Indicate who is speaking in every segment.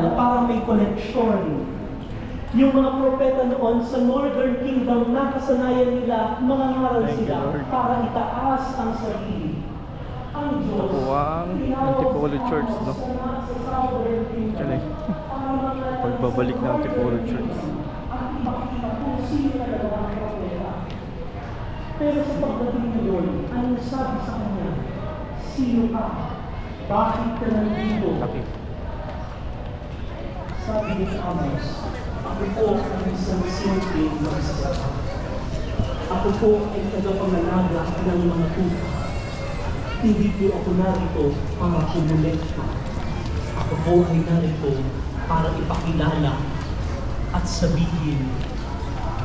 Speaker 1: aral para may koneksyon. Yung mga propeta noon sa Northern Kingdom, nakasanayan nila, mangangaral sila para itaas ang sarili. Ang Diyos,
Speaker 2: Nakuha ang Antipolo Church, no? Yan eh. Pagbabalik ng Antipolo Church.
Speaker 1: Pero sa pagdating ngayon, anong sabi sa kanya? Sino ka? Bakit ka nandito?
Speaker 2: Okay.
Speaker 1: Sabi ni Amos, ako po ang isang simpleng magsasaka. Ako po ay tagapangalaga ng mga tupa. Hindi po ako narito para kumulekta. Ako po ay narito para ipakilala at sabihin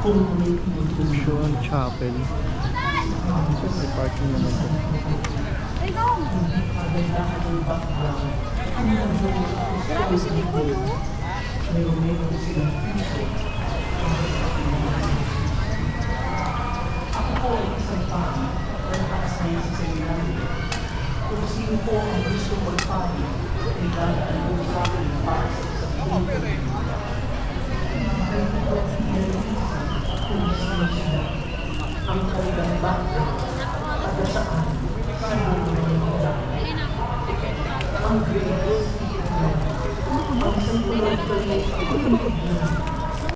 Speaker 1: kung ano yung inutuloy.
Speaker 2: Sean Chapel. May parking naman po.
Speaker 3: Grabe si Nicole, no?
Speaker 1: Ako po ay isang pari na nakasaya sa seminaryo. Kung sino po ang gusto magpari, ay dadaan po sa akin para sa